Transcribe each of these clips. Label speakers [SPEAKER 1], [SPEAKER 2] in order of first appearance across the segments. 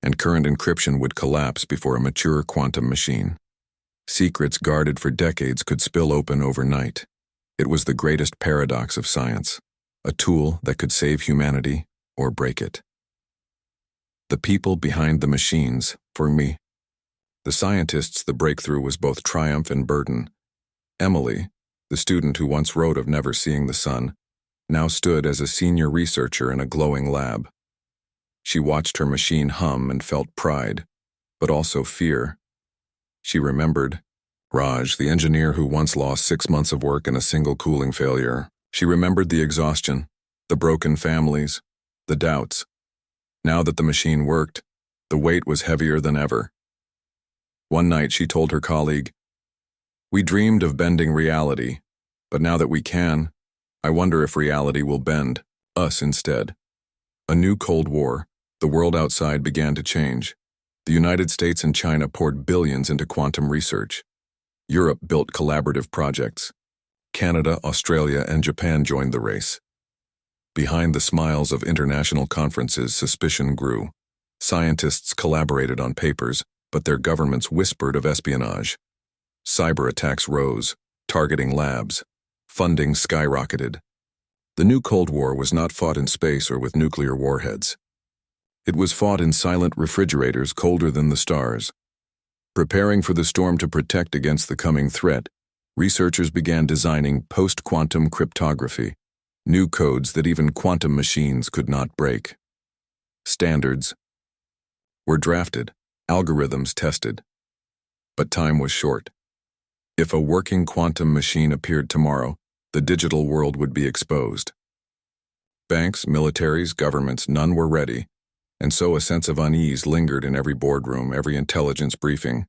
[SPEAKER 1] and current encryption would collapse before a mature quantum machine. Secrets guarded for decades could spill open overnight. It was the greatest paradox of science, a tool that could save humanity or break it. The people behind the machines, for me. The scientists, the breakthrough was both triumph and burden. Emily, the student who once wrote of never seeing the sun, now stood as a senior researcher in a glowing lab. She watched her machine hum and felt pride, but also fear. She remembered Raj, the engineer who once lost 6 months of work in a single cooling failure. She remembered the exhaustion, the broken families, the doubts. Now that the machine worked, the weight was heavier than ever. One night she told her colleague, "We dreamed of bending reality, but now that we can, I wonder if reality will bend us instead." A new Cold War, the world outside began to change. The United States and China poured billions into quantum research. Europe built collaborative projects. Canada, Australia, and Japan joined the race. Behind the smiles of international conferences, suspicion grew. Scientists collaborated on papers, but their governments whispered of espionage. Cyber attacks rose, targeting labs. Funding skyrocketed. The new Cold War was not fought in space or with nuclear warheads. It was fought in silent refrigerators colder than the stars. Preparing for the storm to protect against the coming threat, researchers began designing post-quantum cryptography, new codes that even quantum machines could not break. Standards were drafted, algorithms tested. But time was short. If a working quantum machine appeared tomorrow, the digital world would be exposed. Banks, militaries, governments, none were ready, and so a sense of unease lingered in every boardroom, every intelligence briefing.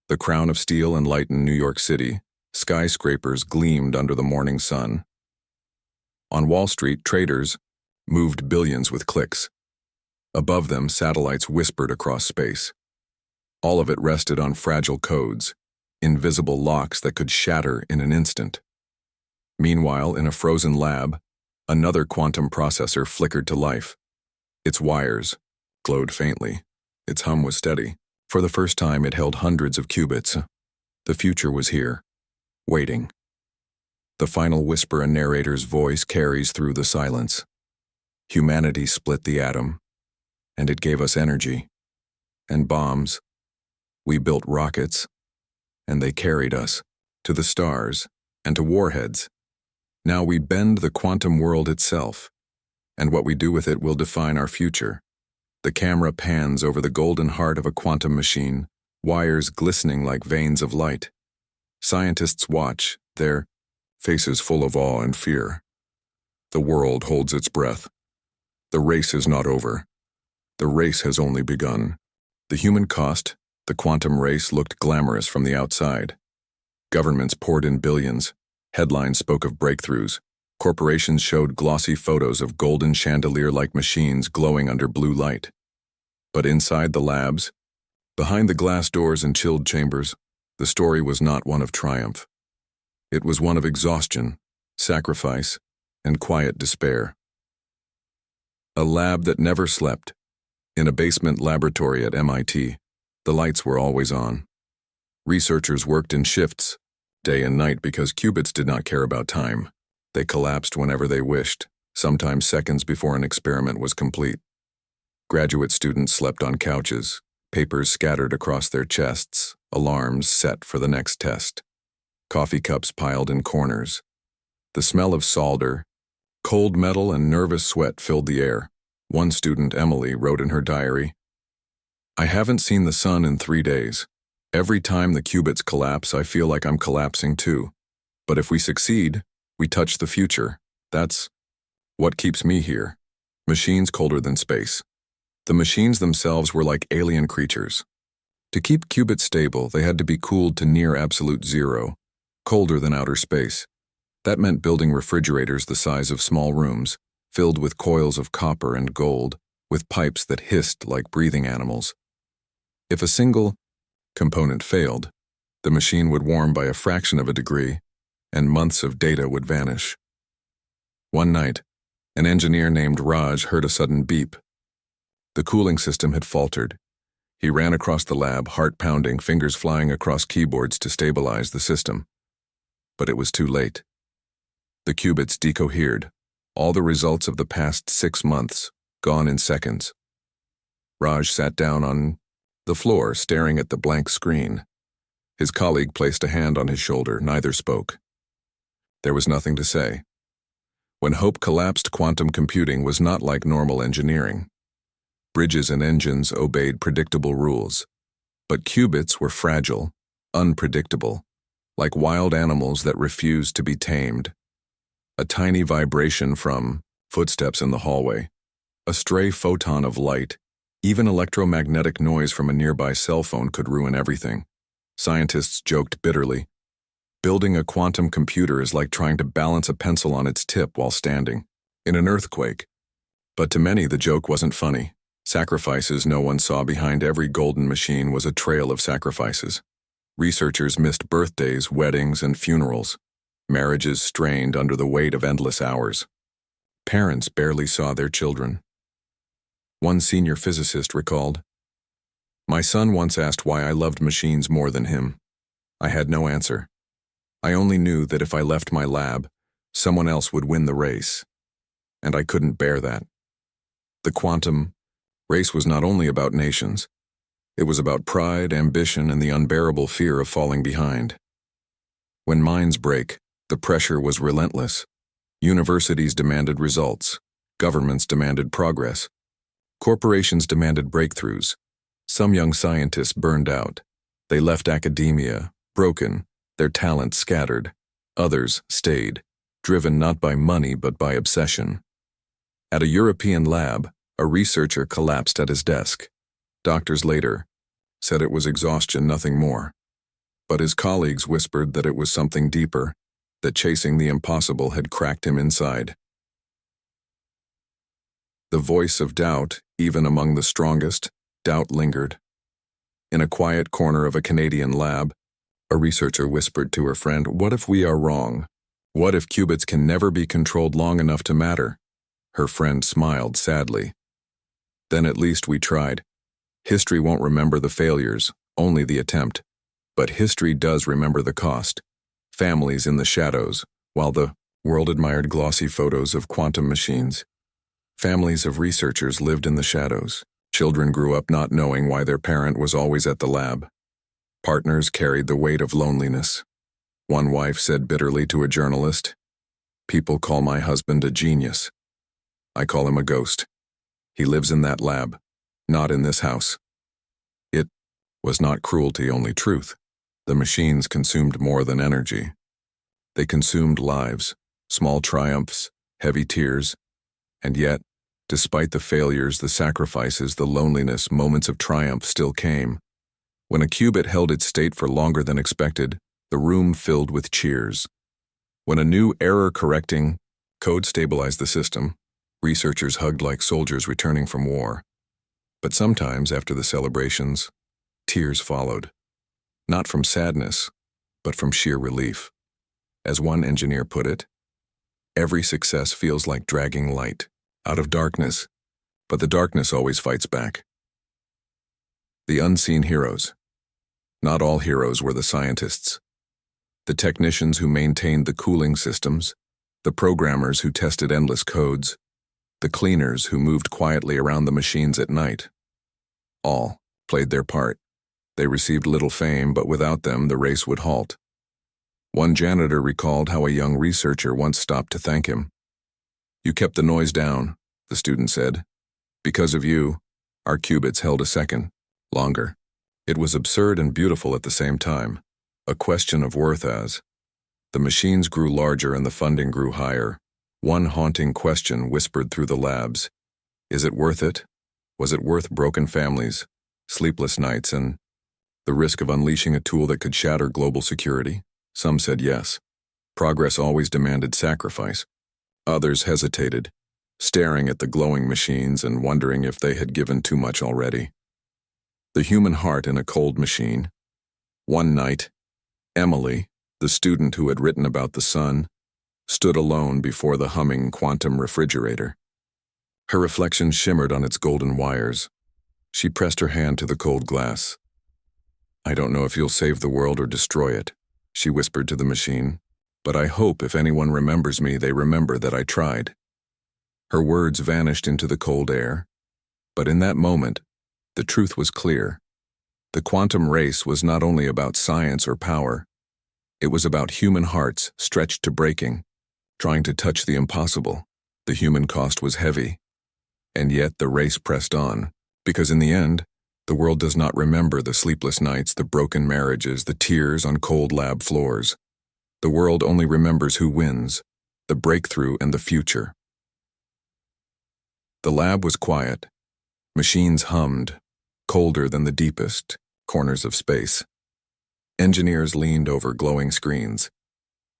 [SPEAKER 1] The crown of steel enlightened New York City. Skyscrapers gleamed under the morning sun. On Wall Street, traders moved billions with clicks. Above them, satellites whispered across space. All of it rested on fragile codes, invisible locks that could shatter in an instant. Meanwhile, in a frozen lab, another quantum processor flickered to life. Its wires glowed faintly. Its hum was steady. For the first time, it held hundreds of qubits. The future was here, waiting. The final whisper a narrator's voice carries through the silence. Humanity split the atom, and it gave us energy and bombs. We built rockets, and they carried us to the stars and to warheads. Now we bend the quantum world itself, and what we do with it will define our future. The camera pans over the golden heart of a quantum machine, wires glistening like veins of light. Scientists watch, their faces full of awe and fear. The world holds its breath. The race is not over. The race has only begun. The human cost, the quantum race, looked glamorous from the outside. Governments poured in billions. Headlines spoke of breakthroughs. Corporations showed glossy photos of golden chandelier-like machines glowing under blue light. But inside the labs, behind the glass doors and chilled chambers, the story was not one of triumph. It was one of exhaustion, sacrifice, and quiet despair. A lab that never slept. In a basement laboratory at MIT, the lights were always on. Researchers worked in shifts, day and night, because qubits did not care about time. They collapsed whenever they wished, sometimes seconds before an experiment was complete. Graduate students slept on couches, papers scattered across their chests, alarms set for the next test. Coffee cups piled in corners. The smell of solder, cold metal, and nervous sweat filled the air. One student, Emily, wrote in her diary, "I haven't seen the sun in 3 days. Every time the qubits collapse, I feel like I'm collapsing too. But if we succeed, we touch the future. That's what keeps me here." Machines colder than space. The machines themselves were like alien creatures. To keep qubits stable, they had to be cooled to near absolute zero, colder than outer space. That meant building refrigerators the size of small rooms, filled with coils of copper and gold, with pipes that hissed like breathing animals. If a single component failed, the machine would warm by a fraction of a degree, and months of data would vanish. One night, an engineer named Raj heard a sudden beep. The cooling system had faltered. He ran across the lab, heart pounding, fingers flying across keyboards to stabilize the system. But it was too late. The qubits decohered, all the results of the past 6 months, gone in seconds. Raj sat down on the floor, staring at the blank screen. His colleague placed a hand on his shoulder. Neither spoke. There was nothing to say. When hope collapsed, quantum computing was not like normal engineering. Bridges and engines obeyed predictable rules. But qubits were fragile, unpredictable, like wild animals that refused to be tamed. A tiny vibration from footsteps in the hallway, a stray photon of light, even electromagnetic noise from a nearby cell phone could ruin everything. Scientists joked bitterly. Building a quantum computer is like trying to balance a pencil on its tip while standing in an earthquake. But to many, the joke wasn't funny. Sacrifices no one saw behind every golden machine was a trail of sacrifices. Researchers missed birthdays, weddings, and funerals. Marriages strained under the weight of endless hours. Parents barely saw their children. One senior physicist recalled, "My son once asked why I loved machines more than him. I had no answer. I only knew that if I left my lab, someone else would win the race. And I couldn't bear that." The quantum race was not only about nations. It was about pride, ambition, and the unbearable fear of falling behind. When minds break, the pressure was relentless. Universities demanded results. Governments demanded progress. Corporations demanded breakthroughs. Some young scientists burned out. They left academia, broken, their talent scattered. Others stayed, driven not by money but by obsession. At a European lab, a researcher collapsed at his desk. Doctors later said it was exhaustion, nothing more. But his colleagues whispered that it was something deeper, that chasing the impossible had cracked him inside. The voice of doubt, even among the strongest, doubt lingered. In a quiet corner of a Canadian lab, a researcher whispered to her friend, "What if we are wrong? What if qubits can never be controlled long enough to matter?" Her friend smiled sadly. "Then at least we tried. History won't remember the failures, only the attempt. But history does remember the cost. Families in the shadows, while the world admired glossy photos of quantum machines. Families of researchers lived in the shadows. Children grew up not knowing why their parent was always at the lab. Partners carried the weight of loneliness. One wife said bitterly to a journalist, "People call my husband a genius. I call him a ghost. He lives in that lab, not in this house." It was not cruelty, only truth. The machines consumed more than energy. They consumed lives, small triumphs, heavy tears, and yet, despite the failures, the sacrifices, the loneliness, moments of triumph still came. When a qubit held its state for longer than expected, the room filled with cheers. When a new error-correcting code stabilized the system, researchers hugged like soldiers returning from war. But sometimes, after the celebrations, tears followed. Not from sadness, but from sheer relief. As one engineer put it, "Every success feels like dragging light out of darkness, but the darkness always fights back." The unseen heroes. Not all heroes were the scientists. The technicians who maintained the cooling systems, the programmers who tested endless codes, the cleaners who moved quietly around the machines at night. All played their part. They received little fame, but without them, the race would halt. One janitor recalled how a young researcher once stopped to thank him. "You kept the noise down," the student said. "Because of you, our qubits held a second longer." It was absurd and beautiful at the same time, a question of worth as the machines grew larger and the funding grew higher. One haunting question whispered through the labs. Is it worth it? Was it worth broken families, sleepless nights, and the risk of unleashing a tool that could shatter global security? Some said yes. Progress always demanded sacrifice. Others hesitated, staring at the glowing machines and wondering if they had given too much already. The human heart in a cold machine. One night, Emily, the student who had written about the sun, stood alone before the humming quantum refrigerator. Her reflection shimmered on its golden wires. She pressed her hand to the cold glass. "I don't know if you'll save the world or destroy it," she whispered to the machine, "but I hope if anyone remembers me, they remember that I tried." Her words vanished into the cold air. But in that moment, the truth was clear. The quantum race was not only about science or power. It was about human hearts stretched to breaking, trying to touch the impossible. The human cost was heavy. And yet the race pressed on, because in the end, the world does not remember the sleepless nights, the broken marriages, the tears on cold lab floors. The world only remembers who wins, the breakthrough and the future. The lab was quiet. Machines hummed, colder than the deepest corners of space. Engineers leaned over glowing screens.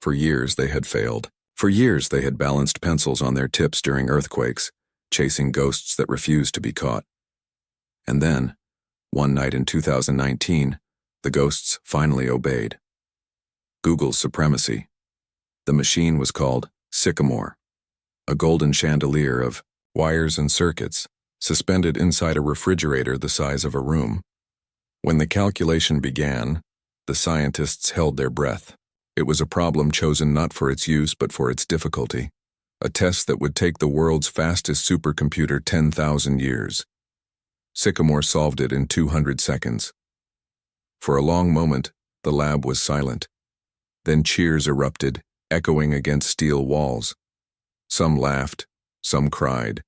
[SPEAKER 1] For years they had failed. For years they had balanced pencils on their tips during earthquakes, chasing ghosts that refused to be caught. And then, one night in 2019, the ghosts finally obeyed. Google's supremacy. The machine was called Sycamore, a golden chandelier of wires and circuits suspended inside a refrigerator the size of a room. When the calculation began, the scientists held their breath. It was a problem chosen not for its use but for its difficulty, a test that would take the world's fastest supercomputer 10,000 years. Sycamore solved it in 200 seconds. For a long moment, the lab was silent. Then cheers erupted, echoing against steel walls. Some laughed, some cried.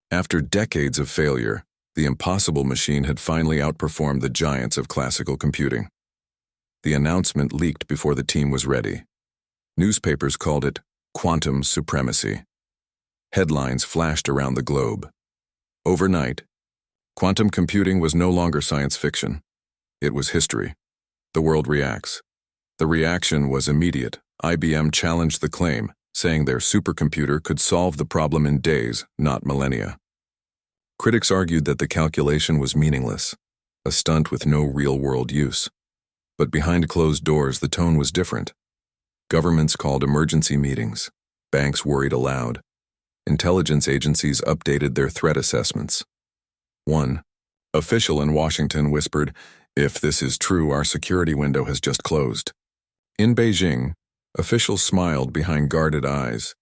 [SPEAKER 1] After decades of failure, the impossible machine had finally outperformed the giants of classical computing. The announcement leaked before the team was ready. Newspapers called it quantum supremacy. Headlines flashed around the globe. Overnight, quantum computing was no longer science fiction. It was history. The world reacts. The reaction was immediate. IBM challenged the claim, saying their supercomputer could solve the problem in days, not millennia. Critics argued that the calculation was meaningless, a stunt with no real-world use. But behind closed doors, the tone was different. Governments called emergency meetings. Banks worried aloud. Intelligence agencies updated their threat assessments. One official in Washington whispered, "If this is true, our security window has just closed." In Beijing, officials smiled behind guarded eyes.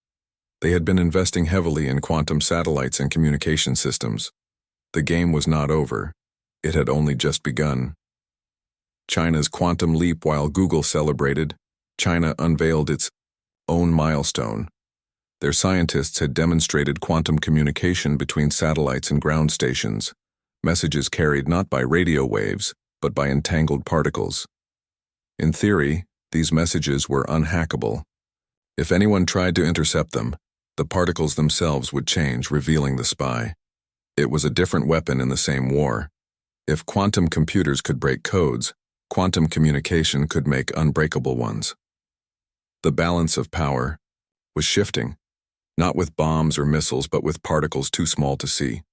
[SPEAKER 1] They had been investing heavily in quantum satellites and communication systems. The game was not over. It had only just begun. China's quantum leap. While Google celebrated, China unveiled its own milestone. Their scientists had demonstrated quantum communication between satellites and ground stations, messages carried not by radio waves, but by entangled particles. In theory, these messages were unhackable. If anyone tried to intercept them, the particles themselves would change, revealing the spy. It was a different weapon in the same war. If quantum computers could break codes, quantum communication could make unbreakable ones. The balance of power was shifting, not with bombs or missiles, but with particles too small to see.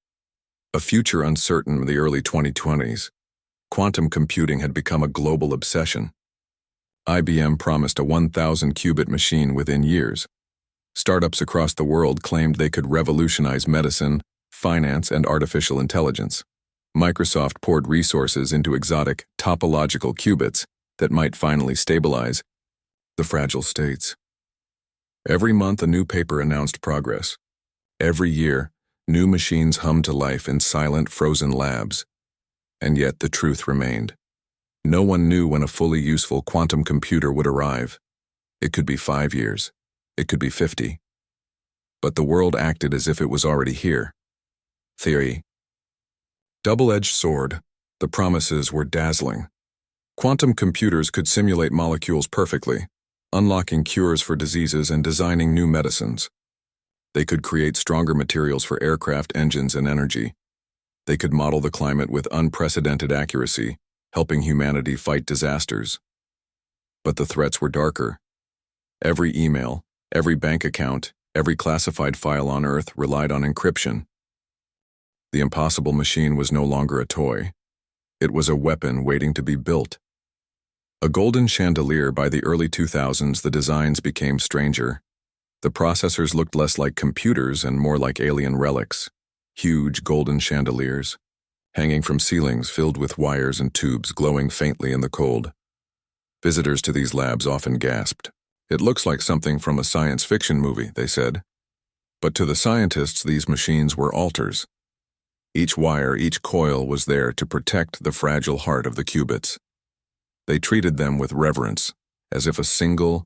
[SPEAKER 1] A future uncertain in the early 2020s, quantum computing had become a global obsession. IBM promised a 1,000-qubit machine within years. Startups across the world claimed they could revolutionize medicine, finance, and artificial intelligence. Microsoft poured resources into exotic, topological qubits that might finally stabilize the fragile states. Every month, a new paper announced progress. Every year, new machines hummed to life in silent, frozen labs. And yet the truth remained. No one knew when a fully useful quantum computer would arrive. It could be 5 years. It could be 50. But the world acted as if it was already here. Theory. Double-edged sword. The promises were dazzling. Quantum computers could simulate molecules perfectly, unlocking cures for diseases and designing new medicines. They could create stronger materials for aircraft engines and energy. They could model the climate with unprecedented accuracy, helping humanity fight disasters. But the threats were darker. Every email, every bank account, every classified file on Earth relied on encryption. The impossible machine was no longer a toy. It was a weapon waiting to be built. A golden chandelier. By the early 2000s, the designs became stranger. The processors looked less like computers and more like alien relics, huge golden chandeliers, hanging from ceilings filled with wires and tubes glowing faintly in the cold. Visitors to these labs often gasped. "It looks like something from a science fiction movie," they said. But to the scientists, these machines were altars. Each wire, each coil was there to protect the fragile heart of the qubits. They treated them with reverence, as if a single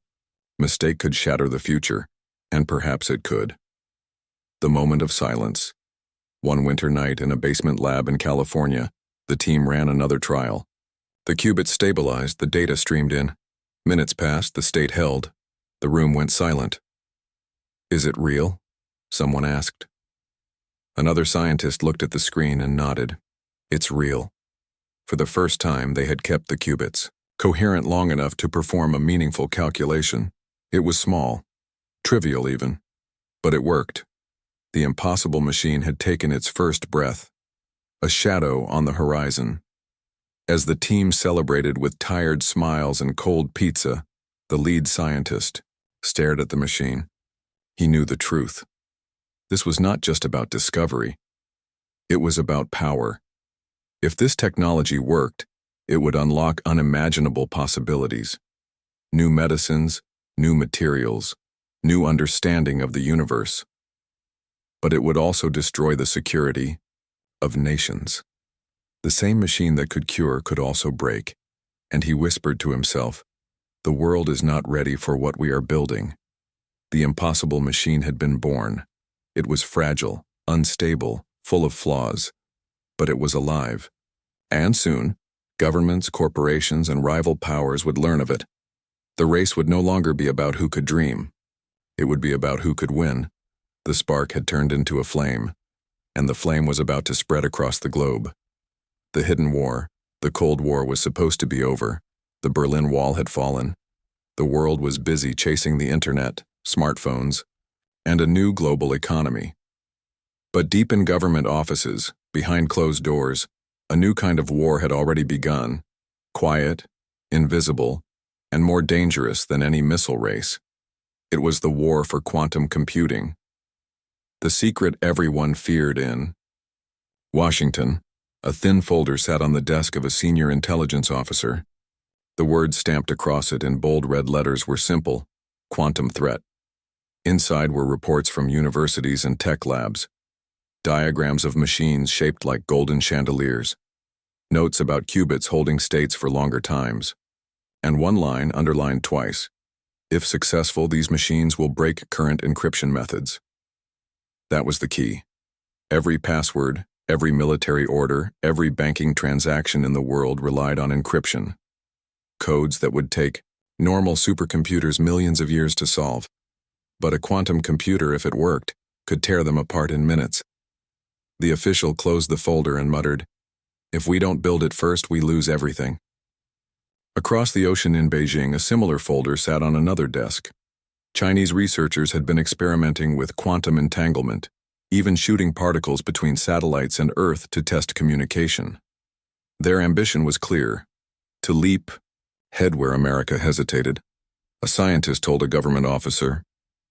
[SPEAKER 1] mistake could shatter the future, and perhaps it could. The moment of silence. One winter night in a basement lab in California, the team ran another trial. The qubits stabilized, the data streamed in. Minutes passed, the state held. The room went silent. "Is it real?" someone asked. Another scientist looked at the screen and nodded. "It's real." For the first time, they had kept the qubits coherent long enough to perform a meaningful calculation. It was small, trivial even, but it worked. The impossible machine had taken its first breath, a shadow on the horizon. As the team celebrated with tired smiles and cold pizza, the lead scientist stared at the machine. He knew the truth. This was not just about discovery. It was about power. If this technology worked, it would unlock unimaginable possibilities. New medicines, new materials, new understanding of the universe. But it would also destroy the security of nations. The same machine that could cure could also break, and he whispered to himself, "The world is not ready for what we are building." The impossible machine had been born. It was fragile, unstable, full of flaws, but it was alive. And soon, governments, corporations, and rival powers would learn of it. The race would no longer be about who could dream. It would be about who could win. The spark had turned into a flame, and the flame was about to spread across the globe. The hidden war, the Cold War, was supposed to be over. The Berlin Wall had fallen. The world was busy chasing the internet, smartphones, and a new global economy. But deep in government offices, behind closed doors, a new kind of war had already begun, quiet, invisible, and more dangerous than any missile race. It was the war for quantum computing. The secret everyone feared in Washington. A thin folder sat on the desk of a senior intelligence officer. The words stamped across it in bold red letters were simple: quantum threat. Inside were reports from universities and tech labs, diagrams of machines shaped like golden chandeliers, notes about qubits holding states for longer times, and one line underlined twice: "If successful, these machines will break current encryption methods." That was the key. Every password, every military order, every banking transaction in the world relied on encryption. Codes that would take normal supercomputers millions of years to solve. But a quantum computer, if it worked, could tear them apart in minutes. The official closed the folder and muttered, "If we don't build it first, we lose everything." Across the ocean in Beijing, a similar folder sat on another desk. Chinese researchers had been experimenting with quantum entanglement, even shooting particles between satellites and Earth to test communication. Their ambition was clear: to leap ahead where America hesitated. A scientist told a government officer,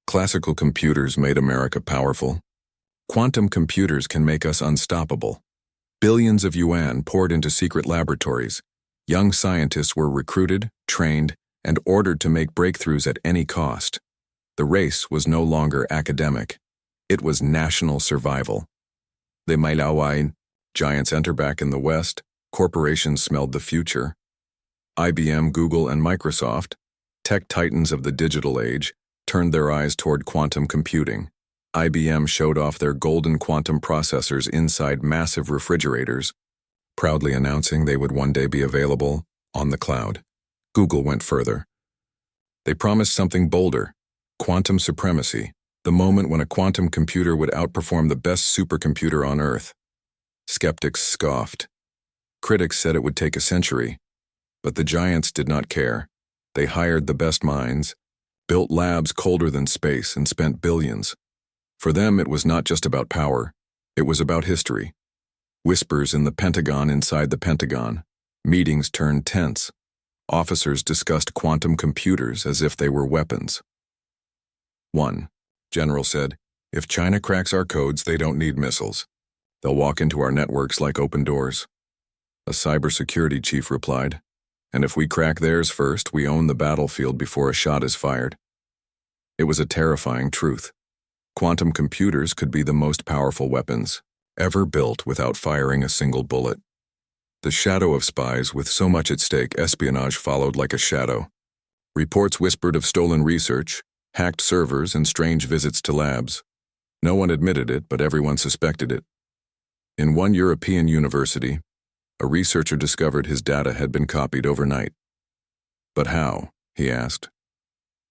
[SPEAKER 1] "Classical computers made America powerful. Quantum computers can make us unstoppable." Billions of yuan poured into secret laboratories. Young scientists were recruited, trained, and ordered to make breakthroughs at any cost. The race was no longer academic. It was national survival. The Mailawai giants enter back in the West. Corporations smelled the future. IBM, Google, and Microsoft, tech titans of the digital age, turned their eyes toward quantum computing. IBM showed off their golden quantum processors inside massive refrigerators, proudly announcing they would one day be available on the cloud. Google went further. They promised something bolder: quantum supremacy, the moment when a quantum computer would outperform the best supercomputer on Earth. Skeptics scoffed. Critics said it would take a century. But the giants did not care. They hired the best minds, built labs colder than space, and spent billions. For them, it was not just about power. It was about history. Whispers in the Pentagon inside the Pentagon. Meetings turned tense. Officers discussed quantum computers as if they were weapons. 1. General said, "If China cracks our codes, they don't need missiles. They'll walk into our networks like open doors." A cybersecurity chief replied, "And if we crack theirs first, we own the battlefield before a shot is fired." It was a terrifying truth. Quantum computers could be the most powerful weapons ever built without firing a single bullet. The shadow of spies, with so much at stake, espionage followed like a shadow. Reports whispered of stolen research, hacked servers, and strange visits to labs. No one admitted it, but everyone suspected it. In one European university, a researcher discovered his data had been copied overnight. "But how?" he asked.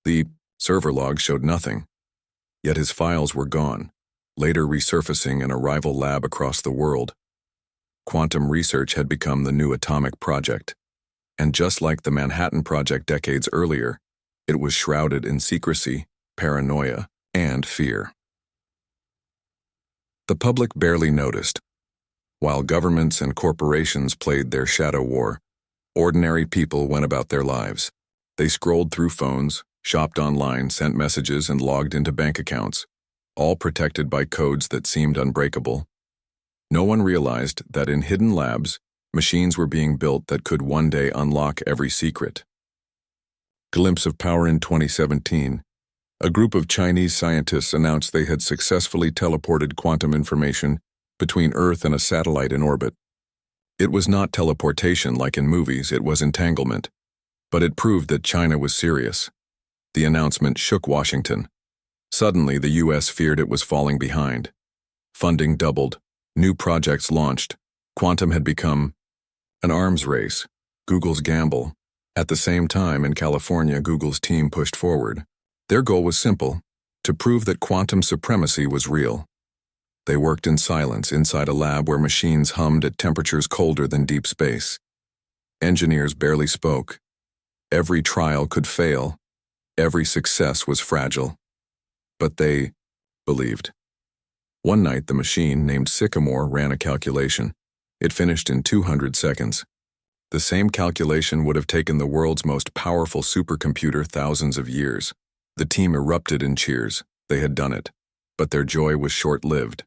[SPEAKER 1] The server logs showed nothing, yet his files were gone, later resurfacing in a rival lab across the world. Quantum research had become the new atomic project, and just like the Manhattan Project decades earlier, it was shrouded in secrecy, paranoia, and fear. The public barely noticed. While governments and corporations played their shadow war, ordinary people went about their lives. They scrolled through phones, shopped online, sent messages, and logged into bank accounts, all protected by codes that seemed unbreakable. No one realized that in hidden labs, machines were being built that could one day unlock every secret. Glimpse of power in 2017. A group of Chinese scientists announced they had successfully teleported quantum information between Earth and a satellite in orbit. It was not teleportation like in movies, it was entanglement. But it proved that China was serious. The announcement shook Washington. Suddenly, the US feared it was falling behind. Funding doubled. New projects launched. Quantum had become an arms race, Google's gamble. At the same time, in California, Google's team pushed forward. Their goal was simple: to prove that quantum supremacy was real. They worked in silence inside a lab where machines hummed at temperatures colder than deep space. Engineers barely spoke. Every trial could fail. Every success was fragile. But they believed. One night, the machine, named Sycamore, ran a calculation. It finished in 200 seconds. The same calculation would have taken the world's most powerful supercomputer thousands of years. The team erupted in cheers. They had done it. But their joy was short-lived.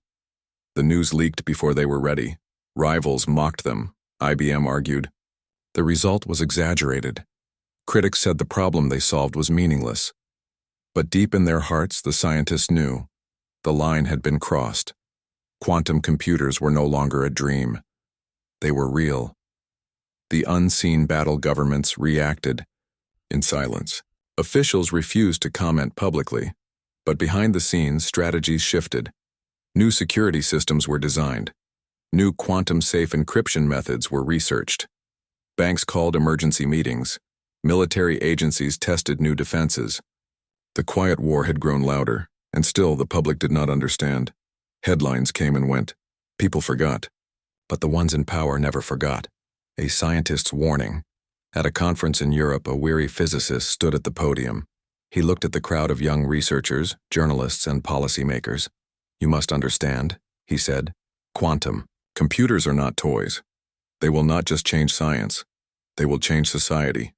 [SPEAKER 1] The news leaked before they were ready. Rivals mocked them. IBM argued. The result was exaggerated. Critics said the problem they solved was meaningless. But deep in their hearts, the scientists knew. The line had been crossed. Quantum computers were no longer a dream. They were real. The unseen battle governments reacted in silence. Officials refused to comment publicly, but behind the scenes, strategies shifted. New security systems were designed. New quantum-safe encryption methods were researched. Banks called emergency meetings. Military agencies tested new defenses. The quiet war had grown louder, and still the public did not understand. Headlines came and went. People forgot. But the ones in power never forgot. A scientist's warning. At a conference in Europe, a weary physicist stood at the podium. He looked at the crowd of young researchers, journalists, and policymakers. "You must understand," he said. "Quantum. Computers are not toys. They will not just change science. They will change society.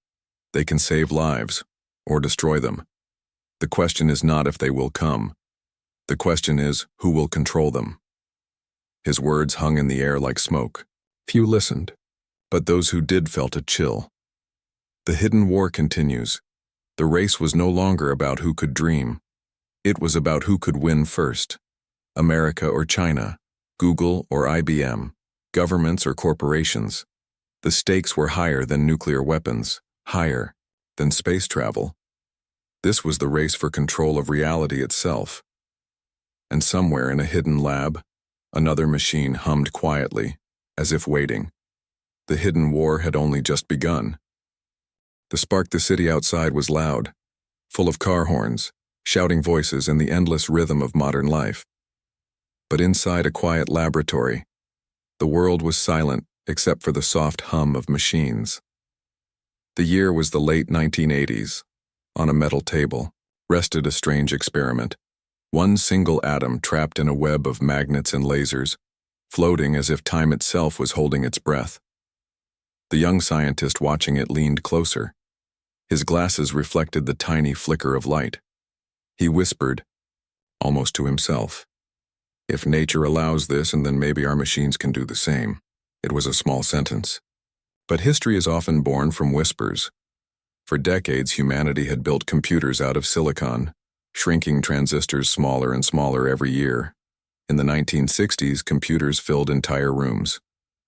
[SPEAKER 1] They can save lives, or destroy them. The question is not if they will come. The question is, who will control them?" His words hung in the air like smoke. Few listened, but those who did felt a chill. The hidden war continues. The race was no longer about who could dream. It was about who could win first. America or China, Google or IBM, governments or corporations. The stakes were higher than nuclear weapons, higher than space travel. This was the race for control of reality itself. And somewhere in a hidden lab, another machine hummed quietly, as if waiting. The hidden war had only just begun. The spark the city outside was loud, full of car horns, shouting voices, and the endless rhythm of modern life. But inside a quiet laboratory, the world was silent except for the soft hum of machines. The year was the late 1980s. On a metal table rested a strange experiment. One single atom trapped in a web of magnets and lasers, floating as if time itself was holding its breath. The young scientist watching it leaned closer. His glasses reflected the tiny flicker of light. He whispered, almost to himself, "If nature allows this, and then maybe our machines can do the same." It was a small sentence. But history is often born from whispers. For decades, humanity had built computers out of silicon, shrinking transistors smaller and smaller every year. In the 1960s, computers filled entire rooms.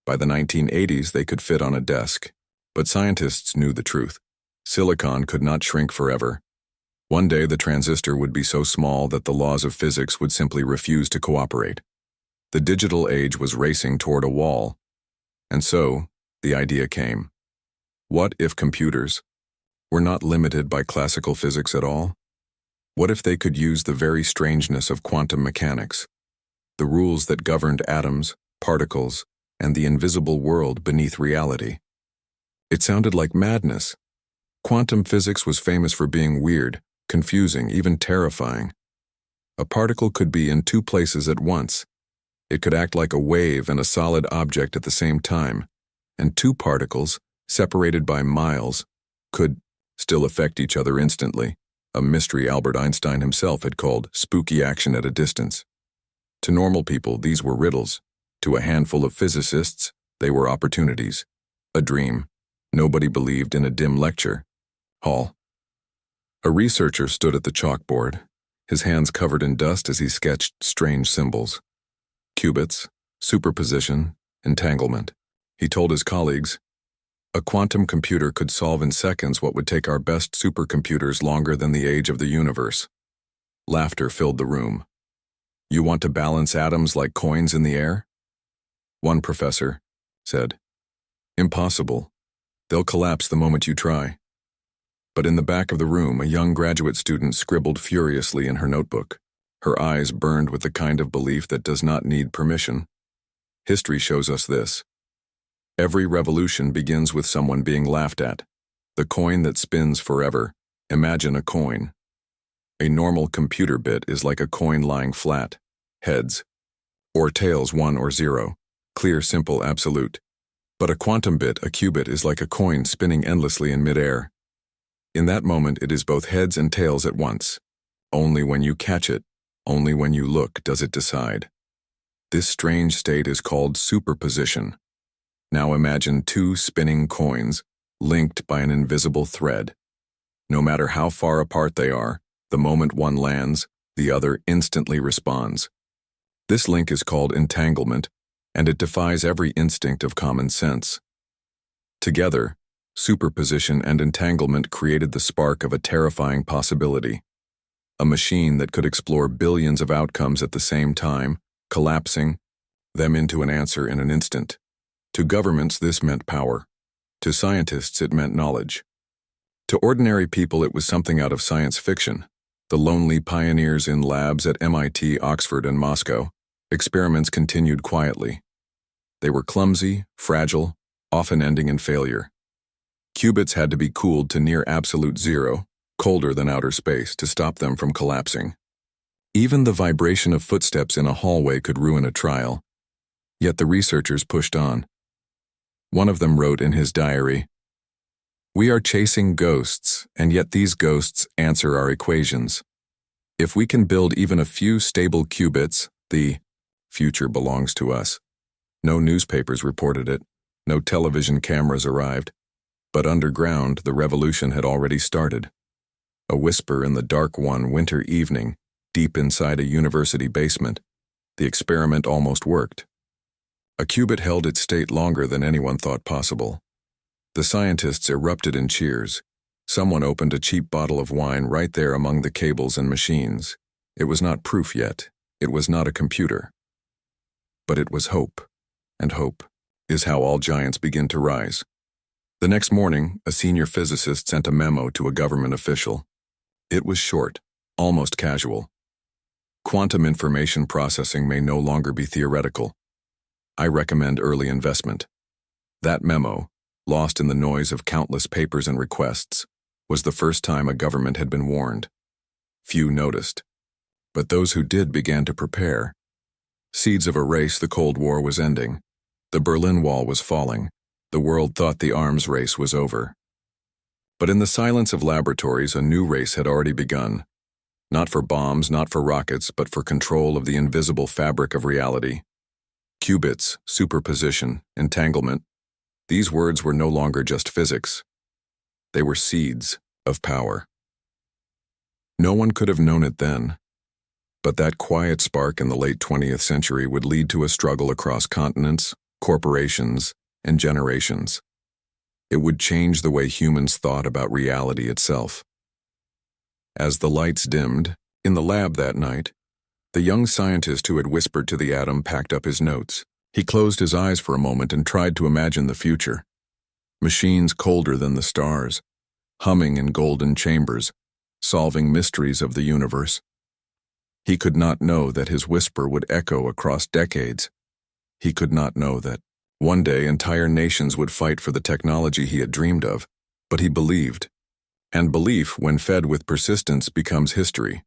[SPEAKER 1] By the 1980s, they could fit on a desk. But scientists knew the truth. Silicon could not shrink forever. One day, the transistor would be so small that the laws of physics would simply refuse to cooperate. The digital age was racing toward a wall. And so, the idea came. What if computers were not limited by classical physics at all? What if they could use the very strangeness of quantum mechanics, the rules that governed atoms, particles, and the invisible world beneath reality? It sounded like madness. Quantum physics was famous for being weird, confusing, even terrifying. A particle could be in two places at once. It could act like a wave and a solid object at the same time, and two particles, separated by miles, could still affect each other instantly, a mystery Albert Einstein himself had called spooky action at a distance. To normal people, these were riddles. To a handful of physicists, they were opportunities. A dream. Nobody believed in a dim lecture hall. A researcher stood at the chalkboard, his hands covered in dust as he sketched strange symbols. Qubits, superposition, entanglement. He told his colleagues, "A quantum computer could solve in seconds what would take our best supercomputers longer than the age of the universe." Laughter filled the room. "You want to balance atoms like coins in the air?" One professor said. "Impossible. They'll collapse the moment you try." But in the back of the room, a young graduate student scribbled furiously in her notebook. Her eyes burned with the kind of belief that does not need permission. History shows us this. Every revolution begins with someone being laughed at. The coin that spins forever. Imagine a coin. A normal computer bit is like a coin lying flat. Heads. Or tails, 1 or 0. Clear, simple, absolute. But a quantum bit, a qubit, is like a coin spinning endlessly in midair. In that moment, it is both heads and tails at once. Only when you catch it, only when you look, does it decide. This strange state is called superposition. Now imagine two spinning coins, linked by an invisible thread. No matter how far apart they are, the moment one lands, the other instantly responds. This link is called entanglement, and it defies every instinct of common sense. Together, superposition and entanglement created the spark of a terrifying possibility. A machine that could explore billions of outcomes at the same time, collapsing them into an answer in an instant. To governments, this meant power. To scientists, it meant knowledge. To ordinary people, it was something out of science fiction. The lonely pioneers in labs at MIT, Oxford, and Moscow. Experiments continued quietly. They were clumsy, fragile, often ending in failure. Qubits had to be cooled to near absolute zero, colder than outer space, to stop them from collapsing. Even the vibration of footsteps in a hallway could ruin a trial. Yet the researchers pushed on. One of them wrote in his diary, "We are chasing ghosts, and yet these ghosts answer our equations. If we can build even a few stable qubits, the future belongs to us." No newspapers reported it, no television cameras arrived, but underground the revolution had already started. A whisper in the dark one winter evening, deep inside a university basement. The experiment almost worked. A qubit held its state longer than anyone thought possible. The scientists erupted in cheers. Someone opened a cheap bottle of wine right there among the cables and machines. It was not proof yet. It was not a computer. But it was hope. And hope is how all giants begin to rise. The next morning, a senior physicist sent a memo to a government official. It was short, almost casual. Quantum information processing may no longer be theoretical. I recommend early investment. That memo, lost in the noise of countless papers and requests, was the first time a government had been warned. Few noticed. But those who did began to prepare. Seeds of a race. The Cold War was ending. The Berlin Wall was falling. The world thought the arms race was over. But in the silence of laboratories, a new race had already begun. Not for bombs, not for rockets, but for control of the invisible fabric of reality. Qubits, superposition, entanglement. These words were no longer just physics. They were seeds of power. No one could have known it then, but that quiet spark in the late 20th century would lead to a struggle across continents, corporations, and generations. It would change the way humans thought about reality itself. As the lights dimmed, in the lab that night, the young scientist who had whispered to the atom packed up his notes. He closed his eyes for a moment and tried to imagine the future. Machines colder than the stars, humming in golden chambers, solving mysteries of the universe. He could not know that his whisper would echo across decades. He could not know that one day entire nations would fight for the technology he had dreamed of, but he believed. And belief, when fed with persistence, becomes history.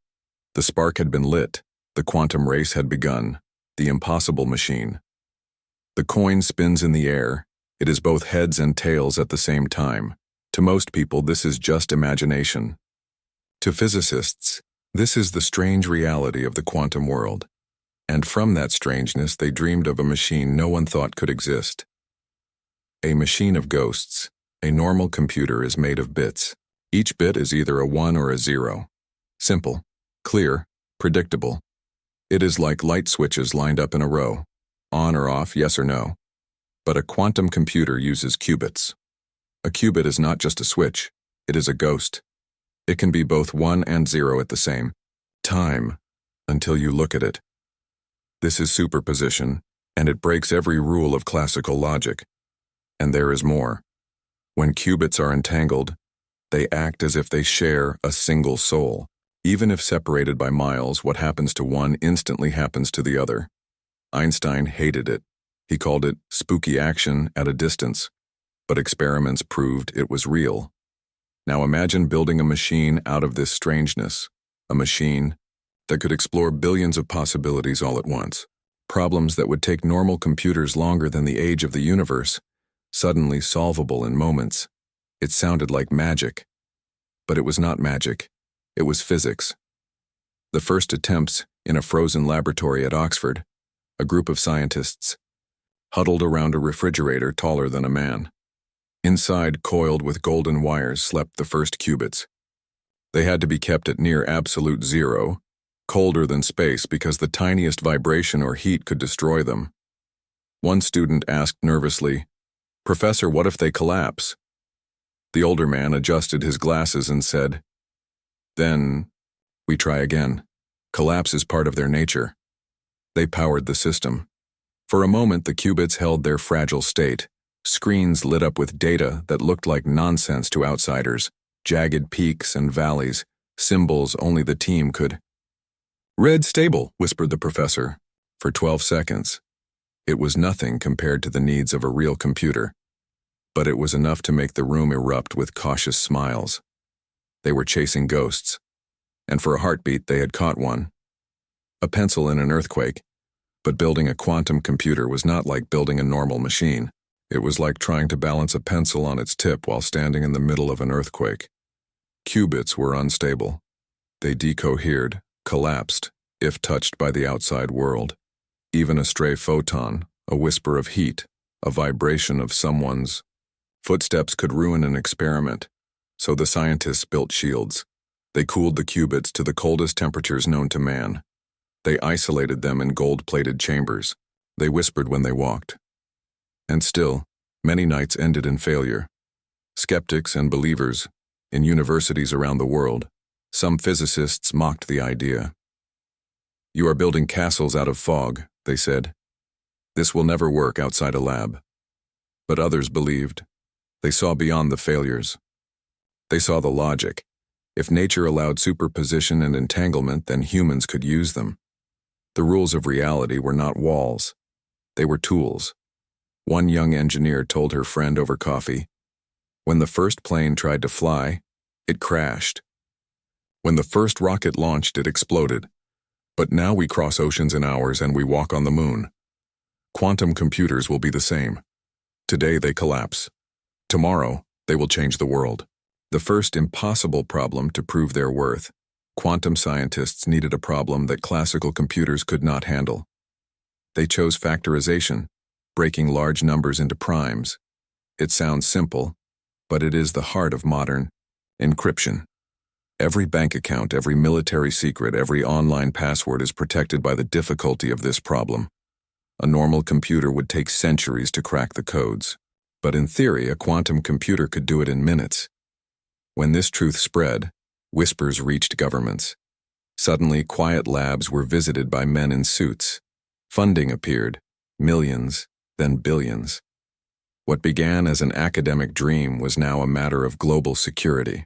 [SPEAKER 1] The spark had been lit, the quantum race had begun, the impossible machine. The coin spins in the air. It is both heads and tails at the same time. To most people, this is just imagination. To physicists, this is the strange reality of the quantum world. And from that strangeness, they dreamed of a machine no one thought could exist. A machine of ghosts. A normal computer is made of bits. Each bit is either a 1 or a 0. Simple, clear, predictable. It is like light switches lined up in a row. On or off, yes or no. But a quantum computer uses qubits. A qubit is not just a switch, it is a ghost. It can be both 1 and 0 at the same time, until you look at it. This is superposition, and it breaks every rule of classical logic. And there is more. When qubits are entangled, they act as if they share a single soul. Even if separated by miles, what happens to one instantly happens to the other. Einstein hated it. He called it spooky action at a distance, but experiments proved it was real. Now imagine building a machine out of this strangeness, a machine that could explore billions of possibilities all at once. Problems that would take normal computers longer than the age of the universe, suddenly solvable in moments. It sounded like magic. But it was not magic. It was physics. The first attempts in a frozen laboratory at Oxford, a group of scientists, huddled around a refrigerator taller than a man. Inside, coiled with golden wires, slept the first qubits. They had to be kept at near absolute zero, colder than space because the tiniest vibration or heat could destroy them. One student asked nervously, "Professor, what if they collapse?" The older man adjusted his glasses and said, "Then we try again. Collapse is part of their nature." They powered the system. For a moment, the qubits held their fragile state. Screens lit up with data that looked like nonsense to outsiders, jagged peaks and valleys, symbols only the team could. "Red stable," whispered the professor. For 12 seconds. It was nothing compared to the needs of a real computer, but it was enough to make the room erupt with cautious smiles. They were chasing ghosts, and for a heartbeat they had caught one. A pencil in an earthquake, but building a quantum computer was not like building a normal machine. It was like trying to balance a pencil on its tip while standing in the middle of an earthquake. Qubits were unstable. They decohered, collapsed, if touched by the outside world. Even a stray photon, a whisper of heat, a vibration of someone's footsteps could ruin an experiment, so the scientists built shields. They cooled the qubits to the coldest temperatures known to man. They isolated them in gold-plated chambers. They whispered when they walked. And still, many nights ended in failure. Skeptics and believers, in universities around the world, some physicists mocked the idea. "You are building castles out of fog," they said. "This will never work outside a lab." But others believed. They saw beyond the failures. They saw the logic. If nature allowed superposition and entanglement, then humans could use them. The rules of reality were not walls. They were tools. One young engineer told her friend over coffee, "When the first plane tried to fly, it crashed. When the first rocket launched, it exploded. But now we cross oceans in hours and we walk on the moon. Quantum computers will be the same. Today they collapse. Tomorrow, they will change the world." The first impossible problem to prove their worth. Quantum scientists needed a problem that classical computers could not handle. They chose factorization, breaking large numbers into primes. It sounds simple, but it is the heart of modern encryption. Every bank account, every military secret, every online password is protected by the difficulty of this problem. A normal computer would take centuries to crack the codes, but in theory, a quantum computer could do it in minutes. When this truth spread, whispers reached governments. Suddenly, quiet labs were visited by men in suits. Funding appeared, millions, then billions. What began as an academic dream was now a matter of global security.